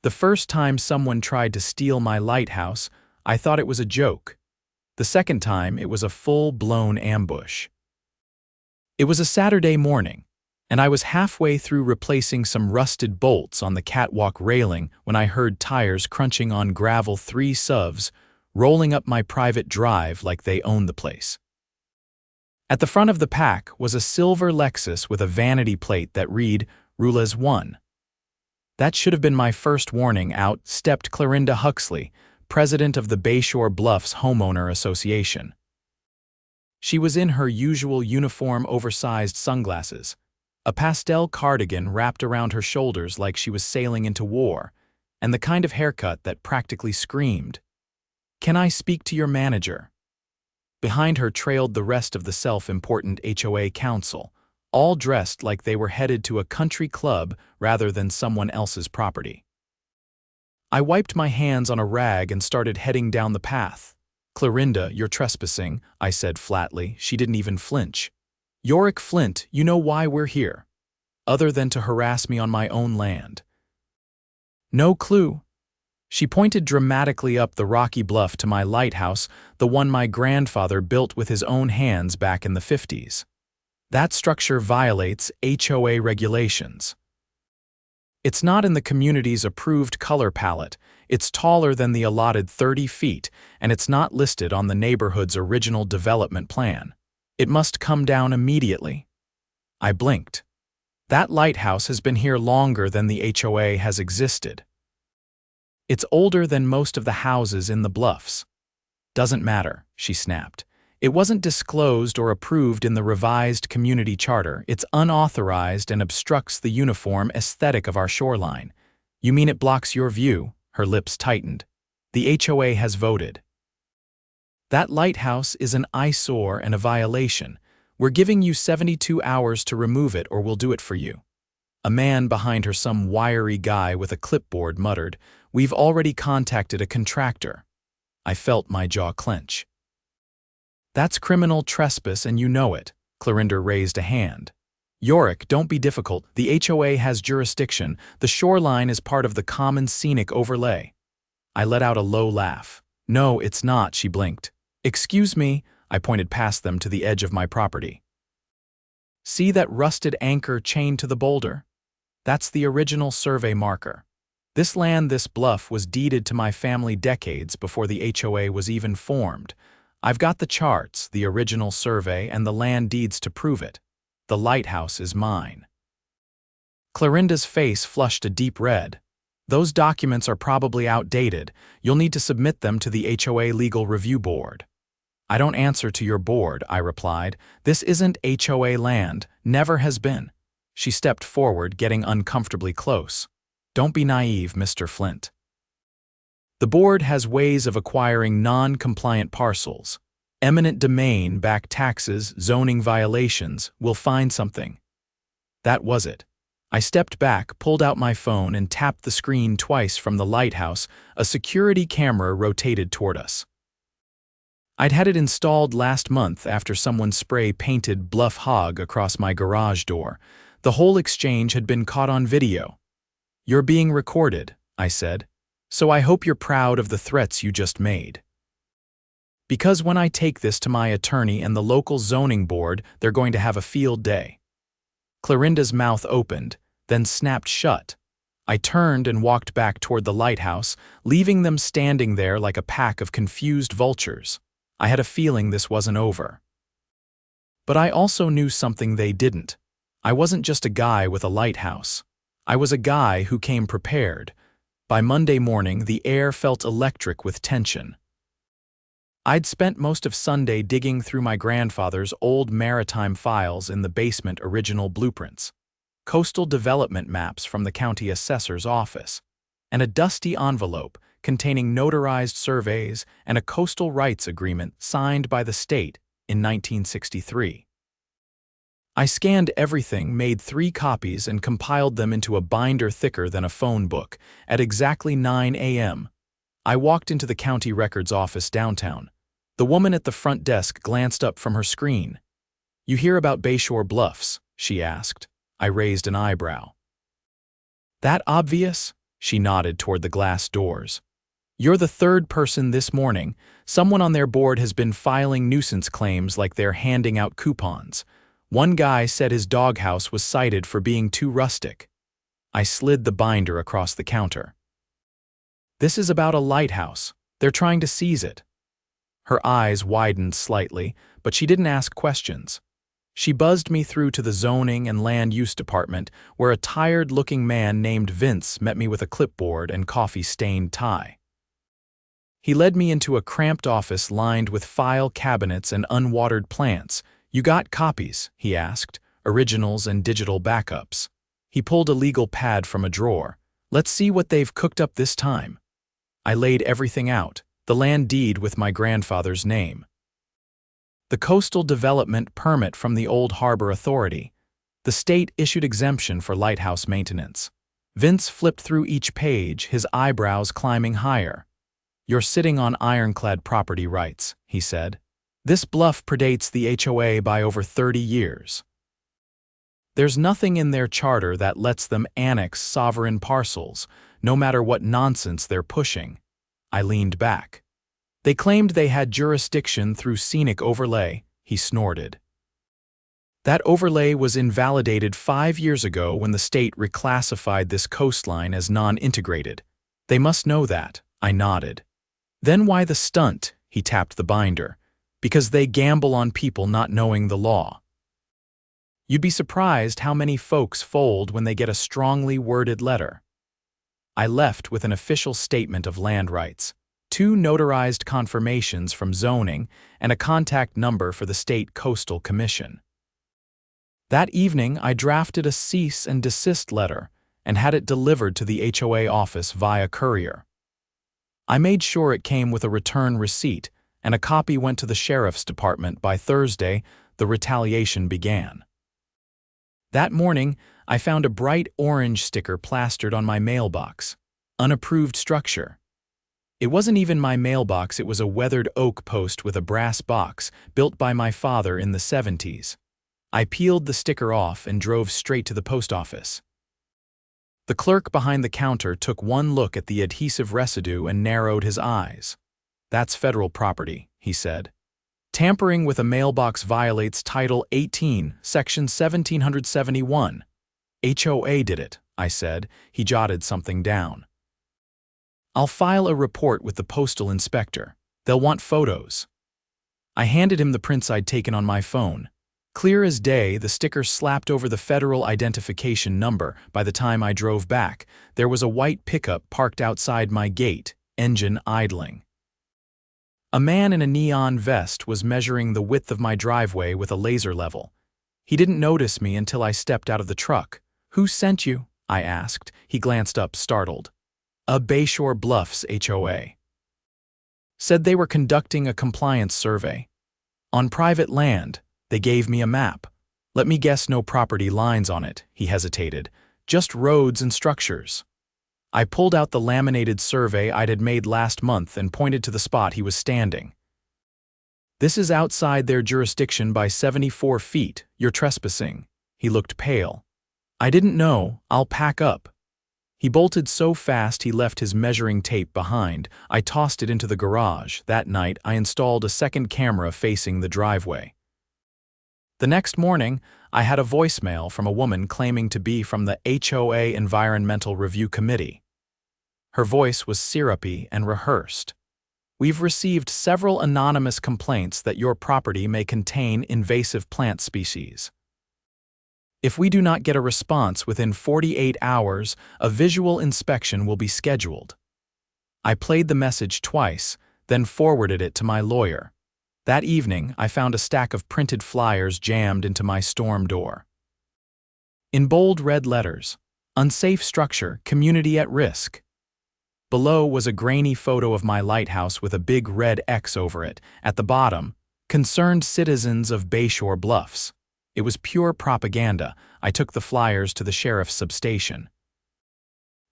The first time someone tried to steal my lighthouse, I thought it was a joke. The second time, it was a full-blown ambush. It was a Saturday morning, and I was halfway through replacing some rusted bolts on the catwalk railing when I heard tires crunching on gravel 3 SUVs rolling up my private drive like they owned the place. At the front of the pack was a silver Lexus with a vanity plate that read, Rules 1. That should have been my first warning. Out stepped Clorinda Huxley, president of the Bayshore Bluffs Homeowners Association. She was in her usual uniform oversized sunglasses, a pastel cardigan wrapped around her shoulders like she was sailing into war, and the kind of haircut that practically screamed, "Can I speak to your manager?" Behind her trailed the rest of the self-important HOA council, all dressed like they were headed to a country club rather than someone else's property. I wiped my hands on a rag and started heading down the path. "Clorinda, you're trespassing," I said flatly. She didn't even flinch. "Yorick Flint, you know why we're here, other than to harass me on my own land." "No clue." She pointed dramatically up the rocky bluff to my lighthouse, the one my grandfather built with his own hands back in the 50s. "That structure violates HOA regulations. It's not in the community's approved color palette, it's taller than the allotted 30 feet, and it's not listed on the neighborhood's original development plan. It must come down immediately." I blinked. "That lighthouse has been here longer than the HOA has existed. It's older than most of the houses in the bluffs." "Doesn't matter," she snapped. "It wasn't disclosed or approved in the revised community charter. It's unauthorized and obstructs the uniform aesthetic of our shoreline." "You mean it blocks your view?" Her lips tightened. "The HOA has voted. That lighthouse is an eyesore and a violation. We're giving you 72 hours to remove it or we'll do it for you." A man behind her, some wiry guy with a clipboard, muttered, "We've already contacted a contractor." I felt my jaw clench. "That's criminal trespass and you know it." Clorinda raised a hand. "Yorick, don't be difficult. The HOA has jurisdiction. The shoreline is part of the common scenic overlay." I let out a low laugh. "No, it's not," she blinked. "Excuse me," I pointed past them to the edge of my property. "See that rusted anchor chained to the boulder? That's the original survey marker. This land, this bluff, was deeded to my family decades before the HOA was even formed. I've got the charts, the original survey, and the land deeds to prove it. The lighthouse is mine." Clorinda's face flushed a deep red. "Those documents are probably outdated. You'll need to submit them to the HOA Legal Review Board." "I don't answer to your board," I replied. "This isn't HOA land, never has been." She stepped forward, getting uncomfortably close. "Don't be naive, Mr. Flint. The board has ways of acquiring non-compliant parcels. Eminent domain, back taxes, zoning violations. We'll find something." That was it. I stepped back, pulled out my phone, and tapped the screen twice from the lighthouse. A security camera rotated toward us. I'd had it installed last month after someone spray-painted Bluff Hog across my garage door. The whole exchange had been caught on video. "You're being recorded," I said, "so I hope you're proud of the threats you just made. Because when I take this to my attorney and the local zoning board, they're going to have a field day." Clorinda's mouth opened, then snapped shut. I turned and walked back toward the lighthouse, leaving them standing there like a pack of confused vultures. I had a feeling this wasn't over. But I also knew something they didn't. I wasn't just a guy with a lighthouse. I was a guy who came prepared. By Monday morning, the air felt electric with tension. I'd spent most of Sunday digging through my grandfather's old maritime files in the basement, original blueprints, coastal development maps from the county assessor's office, and a dusty envelope containing notarized surveys and a coastal rights agreement signed by the state in 1963. I scanned everything, made 3 copies, and compiled them into a binder thicker than a phone book. At exactly 9 a.m., I walked into the county records office downtown. The woman at the front desk glanced up from her screen. "You hear about Bayshore Bluffs?" she asked. I raised an eyebrow. "That obvious?" She nodded toward the glass doors. You're the third person this morning. Someone on their board has been filing nuisance claims like they're handing out coupons. One guy said his doghouse was cited for being too rustic. I slid the binder across the counter. This is about a lighthouse. They're trying to seize it. Her eyes widened slightly, but she didn't ask questions. She buzzed me through to the zoning and land use department, where a tired-looking man named Vince met me with a clipboard and coffee-stained tie. He led me into a cramped office lined with file cabinets and unwatered plants. You got copies, he asked, originals and digital backups. He pulled a legal pad from a drawer. Let's see what they've cooked up this time. I laid everything out, the land deed with my grandfather's name, the coastal development permit from the Old Harbor Authority, the state-issued exemption for lighthouse maintenance. Vince flipped through each page, his eyebrows climbing higher. You're sitting on ironclad property rights, he said. This bluff predates the HOA by over 30 years. There's nothing in their charter that lets them annex sovereign parcels, no matter what nonsense they're pushing. I leaned back. They claimed they had jurisdiction through scenic overlay, he snorted. That overlay was invalidated 5 years ago when the state reclassified this coastline as non-integrated. They must know that, I nodded. Then why the stunt? He tapped the binder. Because they gamble on people not knowing the law. You'd be surprised how many folks fold when they get a strongly worded letter. I left with an official statement of land rights, 2 notarized confirmations from zoning, and a contact number for the State Coastal Commission. That evening, I drafted a cease and desist letter and had it delivered to the HOA office via courier. I made sure it came with a return receipt, and a copy went to the sheriff's department. By Thursday, the retaliation began. That morning, I found a bright orange sticker plastered on my mailbox. Unapproved structure. It wasn't even my mailbox, it was a weathered oak post with a brass box, built by my father in the 70s. I peeled the sticker off and drove straight to the post office. The clerk behind the counter took one look at the adhesive residue and narrowed his eyes. That's federal property, he said. Tampering with a mailbox violates Title 18, Section 1771. HOA did it, I said. He jotted something down. I'll file a report with the postal inspector. They'll want photos. I handed him the prints I'd taken on my phone. Clear as day, the sticker slapped over the federal identification number. By the time I drove back, there was a white pickup parked outside my gate, engine idling. A man in a neon vest was measuring the width of my driveway with a laser level. He didn't notice me until I stepped out of the truck. Who sent you? I asked. He glanced up, startled. A Bayshore Bluffs HOA. Said they were conducting a compliance survey. On private land, they gave me a map. Let me guess, no property lines on it, he hesitated. Just roads and structures. I pulled out the laminated survey I'd made last month and pointed to the spot he was standing. This is outside their jurisdiction by 74 feet. You're trespassing. He looked pale. I didn't know. I'll pack up. He bolted so fast he left his measuring tape behind. I tossed it into the garage. That night, I installed a second camera facing the driveway. The next morning, I had a voicemail from a woman claiming to be from the HOA Environmental Review Committee. Her voice was syrupy and rehearsed. We've received several anonymous complaints that your property may contain invasive plant species. If we do not get a response within 48 hours, a visual inspection will be scheduled. I played the message twice, then forwarded it to my lawyer. That evening, I found a stack of printed flyers jammed into my storm door. In bold red letters, unsafe structure, community at risk. Below was a grainy photo of my lighthouse with a big red X over it. At the bottom, concerned citizens of Bayshore Bluffs. It was pure propaganda. I took the flyers to the sheriff's substation.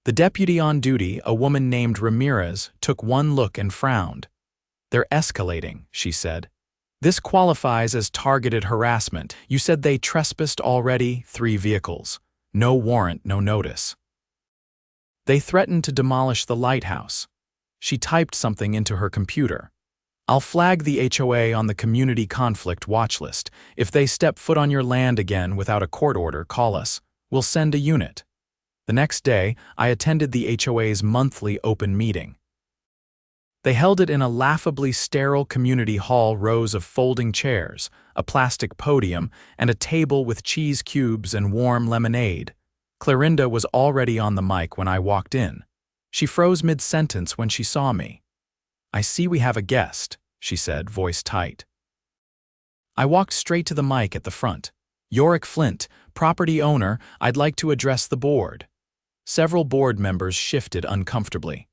The deputy on duty, a woman named Ramirez, took one look and frowned. They're escalating, she said. This qualifies as targeted harassment. You said they trespassed already, 3 vehicles. No warrant, no notice. They threatened to demolish the lighthouse. She typed something into her computer. I'll flag the HOA on the community conflict watch list. If they step foot on your land again without a court order, call us. We'll send a unit. The next day, I attended the HOA's monthly open meeting. They held it in a laughably sterile community hall, rows of folding chairs, a plastic podium, and a table with cheese cubes and warm lemonade. Clorinda was already on the mic when I walked in. She froze mid-sentence when she saw me. "I see we have a guest," she said, voice tight. I walked straight to the mic at the front. "Yorick Flint, property owner, I'd like to address the board." Several board members shifted uncomfortably.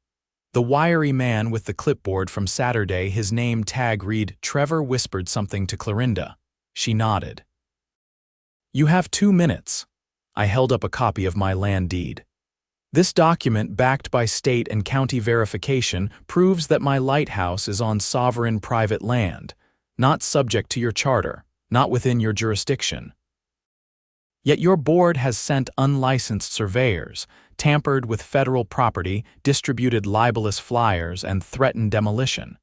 The wiry man with the clipboard from Saturday, his name tag read Trevor, whispered something to Clorinda. She nodded. "You have 2 minutes." I held up a copy of my land deed. "This document, backed by state and county verification, proves that my lighthouse is on sovereign private land, not subject to your charter, not within your jurisdiction. Yet your board has sent unlicensed surveyors, tampered with federal property, distributed libelous flyers, and threatened demolition."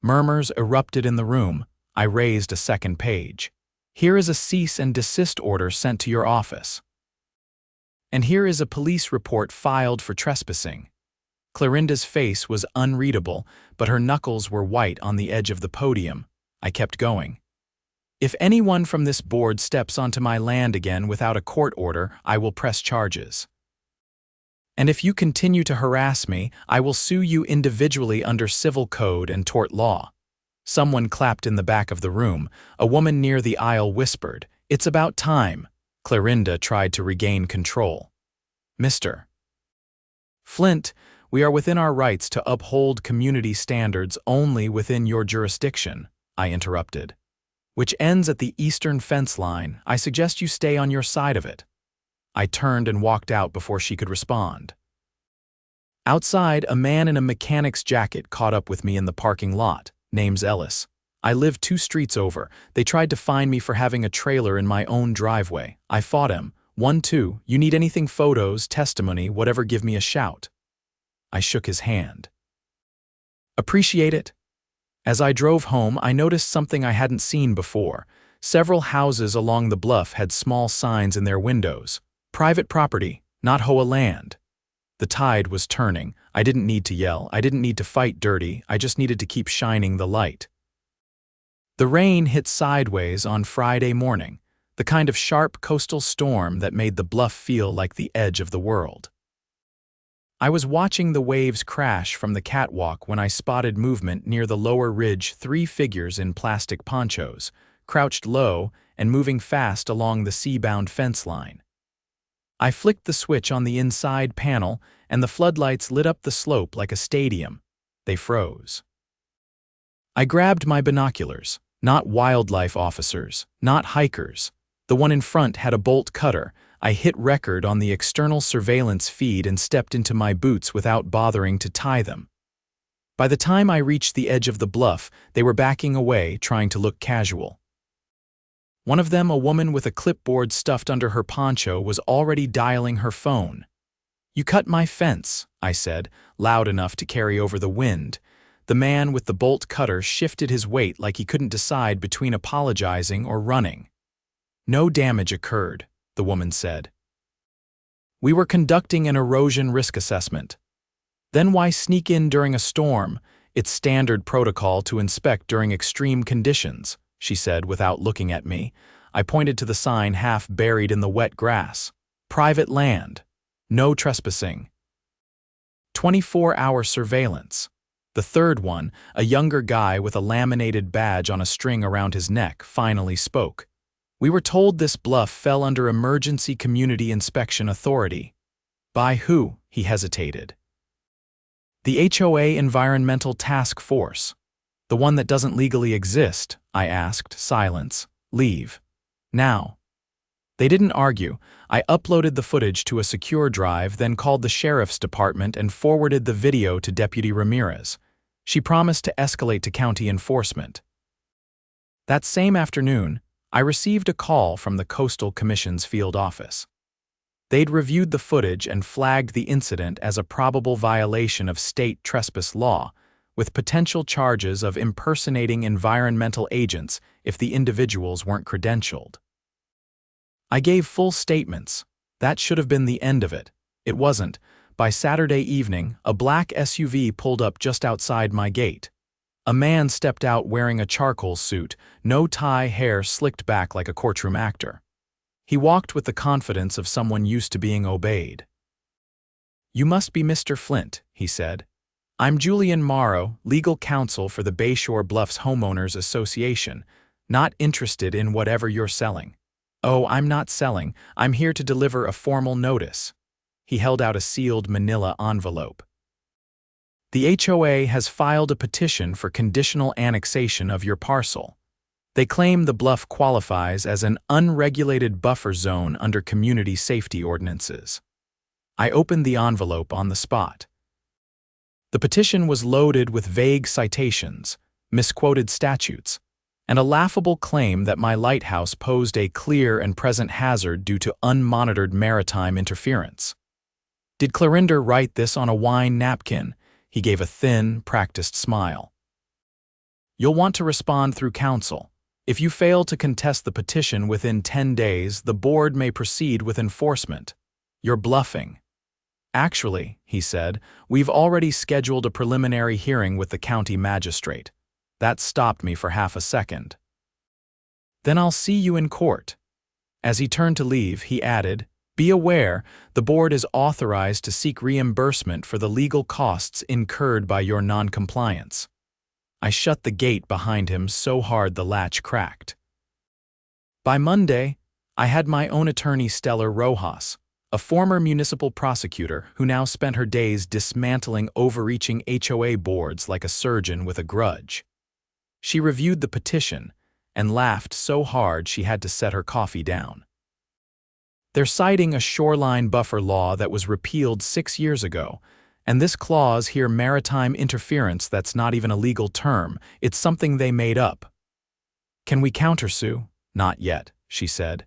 Murmurs erupted in the room. I raised a second page. "Here is a cease and desist order sent to your office. And here is a police report filed for trespassing." Clorinda's face was unreadable, but her knuckles were white on the edge of the podium. I kept going. "If anyone from this board steps onto my land again without a court order, I will press charges. And if you continue to harass me, I will sue you individually under civil code and tort law." Someone clapped in the back of the room. A woman near the aisle whispered, "It's about time." Clorinda tried to regain control. "Mr. Flint, we are within our rights to uphold community standards only within your jurisdiction," I interrupted. "Which ends at the eastern fence line. I suggest you stay on your side of it." I turned and walked out before she could respond. Outside, a man in a mechanic's jacket caught up with me in the parking lot. Name's Ellis. I live 2 streets over. They tried to fine me for having a trailer in my own driveway. I fought him. 1-2, you need anything, photos, testimony, whatever, give me a shout. I shook his hand. "Appreciate it." As I drove home, I noticed something I hadn't seen before. Several houses along the bluff had small signs in their windows. "Private property, not HOA land." The tide was turning. I didn't need to yell. I didn't need to fight dirty. I just needed to keep shining the light. The rain hit sideways on Friday morning, the kind of sharp coastal storm that made the bluff feel like the edge of the world. I was watching the waves crash from the catwalk when I spotted movement near the lower ridge. 3 figures in plastic ponchos, crouched low and moving fast along the sea-bound fence line. I flicked the switch on the inside panel, and the floodlights lit up the slope like a stadium. They froze. I grabbed my binoculars. Not wildlife officers, not hikers. The one in front had a bolt cutter. I hit record on the external surveillance feed and stepped into my boots without bothering to tie them. By the time I reached the edge of the bluff, they were backing away, trying to look casual. One of them, a woman with a clipboard stuffed under her poncho, was already dialing her phone. "You cut my fence," I said, loud enough to carry over the wind. The man with the bolt cutter shifted his weight like he couldn't decide between apologizing or running. "No damage occurred," the woman said. "We were conducting an erosion risk assessment." "Then why sneak in during a storm? It's standard protocol to inspect during extreme conditions," she said without looking at me. I pointed to the sign half buried in the wet grass. "Private land. No trespassing. 24-hour surveillance." The third one, a younger guy with a laminated badge on a string around his neck, finally spoke. "We were told this bluff fell under Emergency Community Inspection Authority." "By who?" He hesitated. "The HOA Environmental Task Force." "The one that doesn't legally exist?" I asked. Silence. "Leave. Now." They didn't argue. I uploaded the footage to a secure drive, then called the sheriff's department and forwarded the video to Deputy Ramirez. She promised to escalate to county enforcement. That same afternoon, I received a call from the Coastal Commission's field office. They'd reviewed the footage and flagged the incident as a probable violation of state trespass law, with potential charges of impersonating environmental agents if the individuals weren't credentialed. I gave full statements. That should have been the end of it. It wasn't. By Saturday evening, a black SUV pulled up just outside my gate. A man stepped out wearing a charcoal suit, no tie, hair slicked back like a courtroom actor. He walked with the confidence of someone used to being obeyed. "You must be Mr. Flint," he said. "I'm Julian Morrow, legal counsel for the Bayshore Bluffs Homeowners Association, not interested in whatever you're selling." "Oh, I'm not selling. I'm here to deliver a formal notice." He held out a sealed manila envelope. "The HOA has filed a petition for conditional annexation of your parcel. They claim the bluff qualifies as an unregulated buffer zone under community safety ordinances." I opened the envelope on the spot. The petition was loaded with vague citations, misquoted statutes, and a laughable claim that my lighthouse posed a clear and present hazard due to unmonitored maritime interference. "Did Clarinder write this on a wine napkin?" He gave a thin, practiced smile. "You'll want to respond through counsel. If you fail to contest the petition within 10 days, the board may proceed with enforcement. You're bluffing." "Actually," he said, "we've already scheduled a preliminary hearing with the county magistrate." That stopped me for half a second. "Then I'll see you in court." As he turned to leave, he added, "Be aware, the board is authorized to seek reimbursement for the legal costs incurred by your noncompliance." I shut the gate behind him so hard the latch cracked. By Monday, I had my own attorney, Stellar Rojas, a former municipal prosecutor who now spent her days dismantling overreaching HOA boards like a surgeon with a grudge. She reviewed the petition and laughed so hard she had to set her coffee down. "They're citing a shoreline buffer law that was repealed 6 years ago, and this clause here, maritime interference, that's not even a legal term. It's something they made up." "Can we countersue?" "Not yet," she said.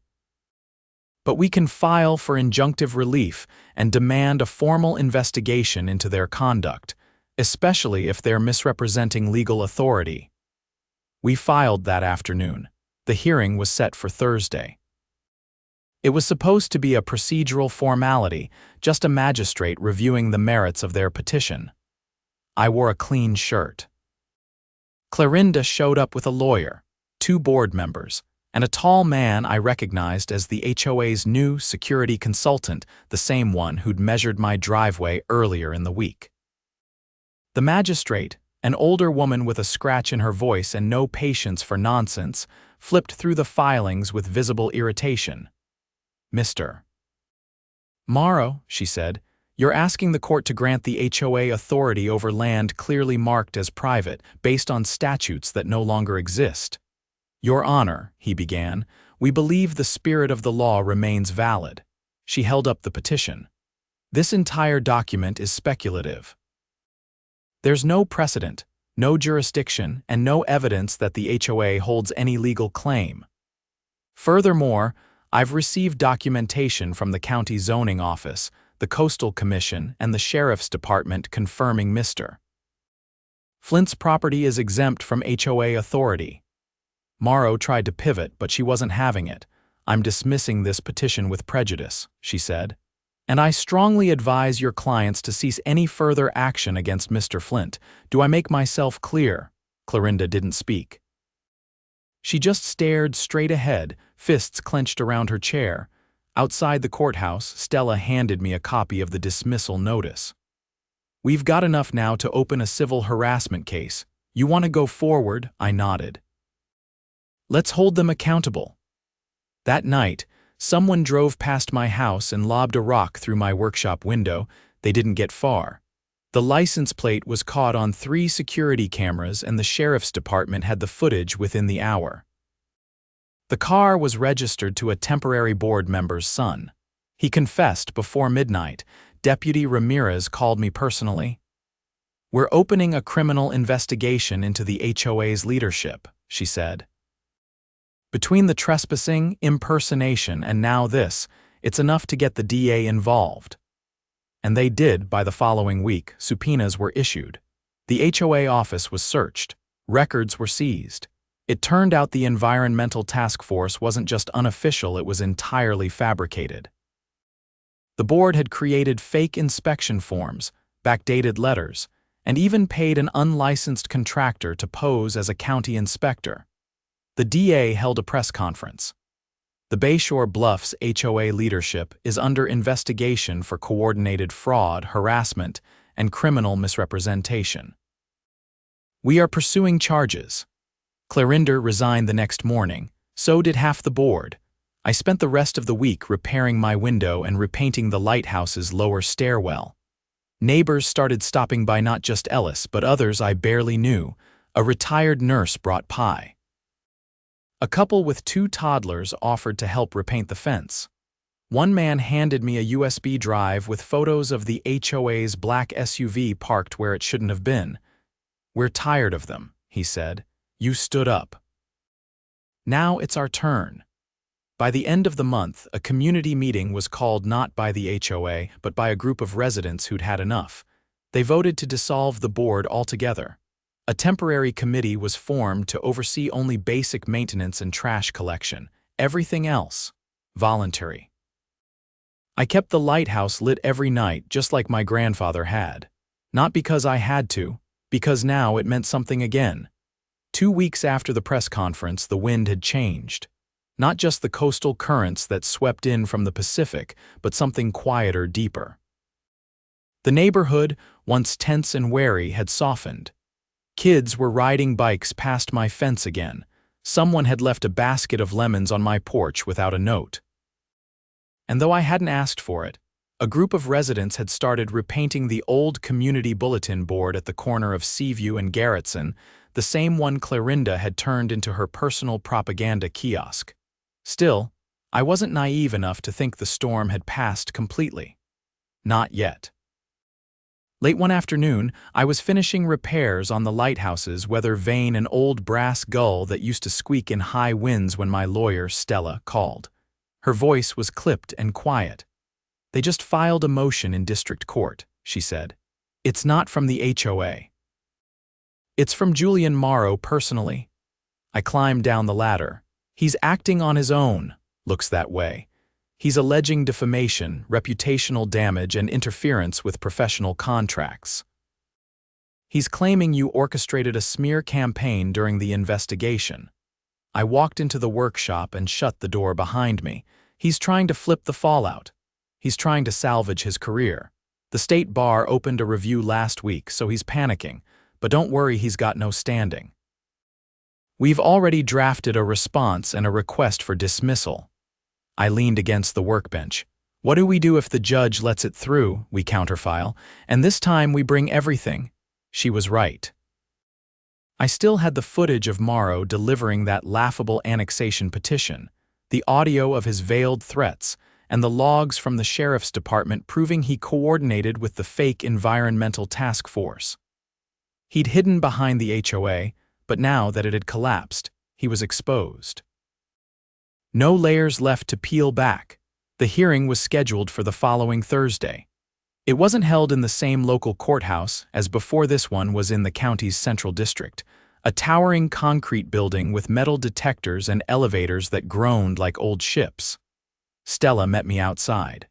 "But we can file for injunctive relief and demand a formal investigation into their conduct, especially if they're misrepresenting legal authority." We filed that afternoon. The hearing was set for Thursday. It was supposed to be a procedural formality, just a magistrate reviewing the merits of their petition. I wore a clean shirt. Clarinda showed up with a lawyer, 2 board members, and a tall man I recognized as the HOA's new security consultant, the same one who'd measured my driveway earlier in the week. The magistrate, an older woman with a scratch in her voice and no patience for nonsense, flipped through the filings with visible irritation. "Mr. Morrow," she said, "you're asking the court to grant the HOA authority over land clearly marked as private based on statutes that no longer exist." "Your Honor," he began, "we believe the spirit of the law remains valid." She held up the petition. "This entire document is speculative. There's no precedent, no jurisdiction, and no evidence that the HOA holds any legal claim. Furthermore, I've received documentation from the county zoning office, the Coastal Commission, and the Sheriff's Department confirming Mr. Flint's property is exempt from HOA authority." Morrow tried to pivot, but she wasn't having it. "I'm dismissing this petition with prejudice," she said. "And I strongly advise your clients to cease any further action against Mr. Flint. Do I make myself clear?" Clarinda didn't speak. She just stared straight ahead, fists clenched around her chair. Outside the courthouse, Stella handed me a copy of the dismissal notice. "We've got enough now to open a civil harassment case. You want to go forward?" I nodded. "Let's hold them accountable." That night, someone drove past my house and lobbed a rock through my workshop window. They didn't get far. The license plate was caught on 3 security cameras, and the Sheriff's Department had the footage within the hour. The car was registered to a temporary board member's son. He confessed before midnight. Deputy Ramirez called me personally. "We're opening a criminal investigation into the HOA's leadership," she said. "Between the trespassing, impersonation, and now this, It's enough to get the DA involved. And they did. By the following week, subpoenas were issued. The HOA office was searched. Records were seized. It turned out the Environmental Task Force wasn't just unofficial, it was entirely fabricated. The board had created fake inspection forms, backdated letters, and even paid an unlicensed contractor to pose as a county inspector. The DA held a press conference. The Bayshore Bluffs HOA leadership is under investigation for coordinated fraud, harassment, and criminal misrepresentation. We are pursuing charges. Clarinder resigned the next morning. So did half the board. I spent the rest of the week repairing my window and repainting the lighthouse's lower stairwell. Neighbors started stopping by, not just Ellis, but others I barely knew. A retired nurse brought pie. A couple with 2 toddlers offered to help repaint the fence. One man handed me a USB drive with photos of the HOA's black SUV parked where it shouldn't have been. "We're tired of them," he said. "You stood up. Now it's our turn." By the end of the month, a community meeting was called not by the HOA, but by a group of residents who'd had enough. They voted to dissolve the board altogether. A temporary committee was formed to oversee only basic maintenance and trash collection. Everything else, voluntary. I kept the lighthouse lit every night, just like my grandfather had. Not because I had to, because now it meant something again. 2 weeks after the press conference, the wind had changed. Not just the coastal currents that swept in from the Pacific, but something quieter, deeper. The neighborhood, once tense and wary, had softened. Kids were riding bikes past my fence again. Someone had left a basket of lemons on my porch without a note. And though I hadn't asked for it, a group of residents had started repainting the old community bulletin board at the corner of Seaview and Garretson, the same one Clarinda had turned into her personal propaganda kiosk. Still, I wasn't naive enough to think the storm had passed completely. Not yet. Late one afternoon, I was finishing repairs on the lighthouse's weather vane, an old brass gull that used to squeak in high winds, when my lawyer, Stella, called. Her voice was clipped and quiet. "They just filed a motion in district court," she said. "It's not from the HOA. It's from Julian Morrow personally." I climbed down the ladder. "He's acting on his own. Looks that way. He's alleging defamation, reputational damage, and interference with professional contracts. He's claiming you orchestrated a smear campaign during the investigation." I walked into the workshop and shut the door behind me. "He's trying to flip the fallout. He's trying to salvage his career. The state bar opened a review last week, so he's panicking. But don't worry, he's got no standing. We've already drafted a response and a request for dismissal." I leaned against the workbench. "What do we do if the judge lets it through?" "We counterfile, and this time we bring everything." She was right. I still had the footage of Morrow delivering that laughable annexation petition, the audio of his veiled threats, and the logs from the sheriff's department proving he coordinated with the fake Environmental Task Force. He'd hidden behind the HOA, but now that it had collapsed, he was exposed. No layers left to peel back. The hearing was scheduled for the following Thursday. It wasn't held in the same local courthouse, as before. This one was in the county's central district, a towering concrete building with metal detectors and elevators that groaned like old ships. Stella met me outside.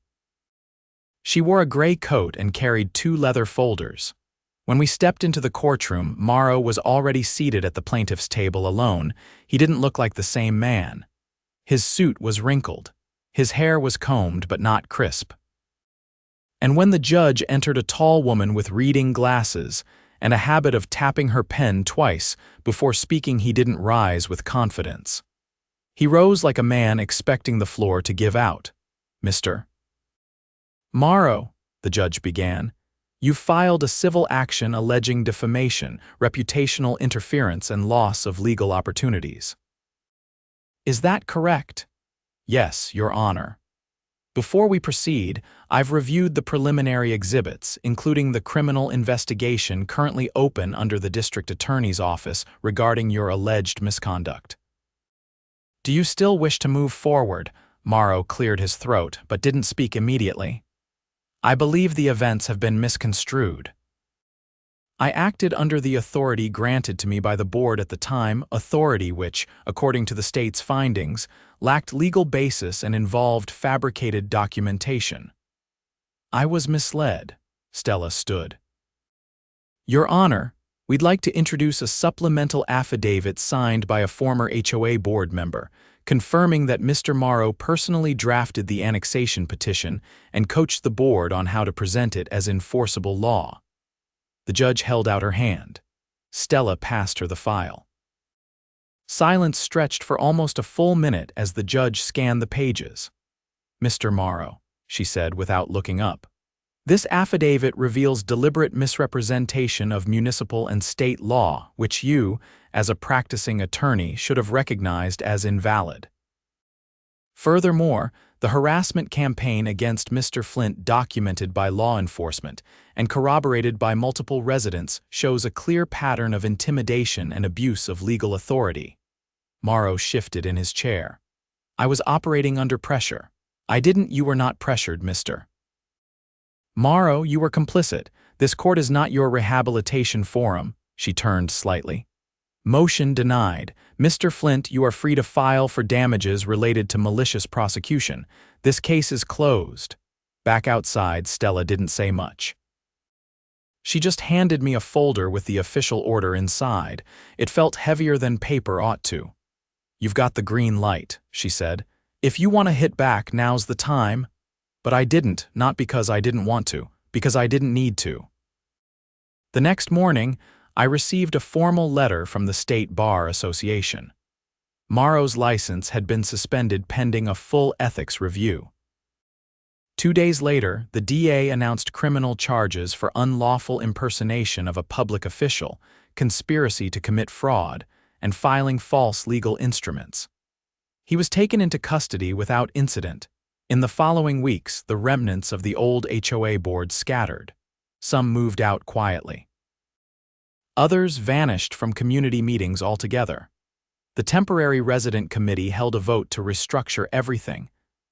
She wore a gray coat and carried 2 leather folders. When we stepped into the courtroom, Morrow was already seated at the plaintiff's table alone. He didn't look like the same man. His suit was wrinkled. His hair was combed but not crisp. And when the judge entered, a tall woman with reading glasses and a habit of tapping her pen twice before speaking, he didn't rise with confidence. He rose like a man expecting the floor to give out. "Mr. Morrow," the judge began, "you filed a civil action alleging defamation, reputational interference, and loss of legal opportunities. Is that correct?" "Yes, Your Honor." "Before we proceed, I've reviewed the preliminary exhibits, including the criminal investigation currently open under the district attorney's office regarding your alleged misconduct. Do you still wish to move forward?" Morrow cleared his throat but didn't speak immediately. I believe the events have been misconstrued. I acted under the authority granted to me by the board at the time, authority which, according to the state's findings, lacked legal basis and involved fabricated documentation. I was misled. Stella stood. Your Honor, we'd like to introduce a supplemental affidavit signed by a former HOA board member, confirming that Mr. Morrow personally drafted the annexation petition and coached the board on how to present it as enforceable law. The judge held out her hand. Stella passed her the file. Silence stretched for almost a full minute as the judge scanned the pages. Mr. Morrow, she said without looking up. This affidavit reveals deliberate misrepresentation of municipal and state law, which you, as a practicing attorney, should have recognized as invalid. Furthermore, the harassment campaign against Mr. Flint, documented by law enforcement and corroborated by multiple residents, shows a clear pattern of intimidation and abuse of legal authority. Morrow shifted in his chair. I was operating under pressure. You were not pressured, Mr. Morrow, you were complicit. This court is not your rehabilitation forum. She turned slightly. Motion denied. Mr. Flint, you are free to file for damages related to malicious prosecution. This case is closed. Back outside, Stella didn't say much. She just handed me a folder with the official order inside. It felt heavier than paper ought to. You've got the green light, she said. If you want to hit back, now's the time. But I didn't, not because I didn't want to, because I didn't need to. The next morning, I received a formal letter from the State Bar Association. Morrow's license had been suspended pending a full ethics review. 2 days later, the DA announced criminal charges for unlawful impersonation of a public official, conspiracy to commit fraud, and filing false legal instruments. He was taken into custody without incident. In the following weeks, the remnants of the old HOA board scattered. Some moved out quietly. Others vanished from community meetings altogether. The temporary resident committee held a vote to restructure everything.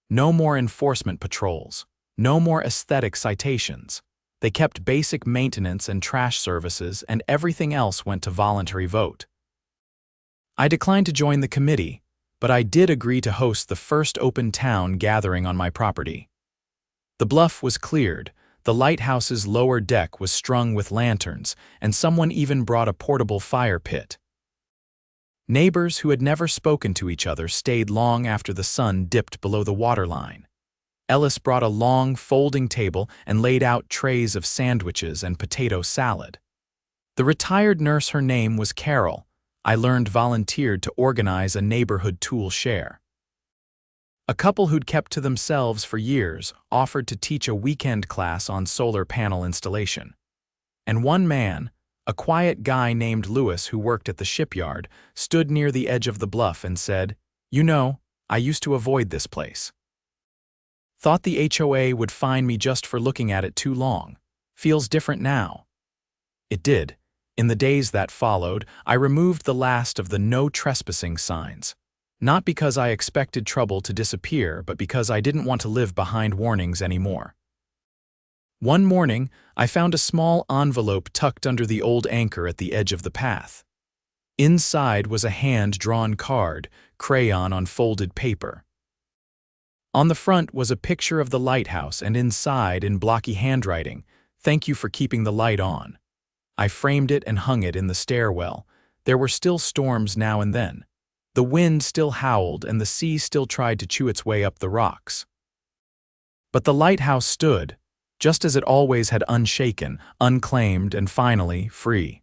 No more enforcement patrols. No more aesthetic citations. They kept basic maintenance and trash services, and everything else went to voluntary vote. I declined to join the committee, but I did agree to host the first open town gathering on my property. The bluff was cleared. The lighthouse's lower deck was strung with lanterns, and someone even brought a portable fire pit. Neighbors who had never spoken to each other stayed long after the sun dipped below the waterline. Ellis brought a long, folding table and laid out trays of sandwiches and potato salad. The retired nurse, her name was Carol, I learned volunteered to organize a neighborhood tool share. A couple who'd kept to themselves for years offered to teach a weekend class on solar panel installation. And one man, a quiet guy named Lewis who worked at the shipyard, stood near the edge of the bluff and said, "You know, I used to avoid this place. Thought the HOA would fine me just for looking at it too long. Feels different now." It did. In the days that followed, I removed the last of the no trespassing signs. Not because I expected trouble to disappear, but because I didn't want to live behind warnings anymore. One morning, I found a small envelope tucked under the old anchor at the edge of the path. Inside was a hand-drawn card, crayon on folded paper. On the front was a picture of the lighthouse, and inside, in blocky handwriting, "Thank you for keeping the light on." I framed it and hung it in the stairwell. There were still storms now and then. The wind still howled and the sea still tried to chew its way up the rocks. But the lighthouse stood, just as it always had, unshaken, unclaimed, and finally free.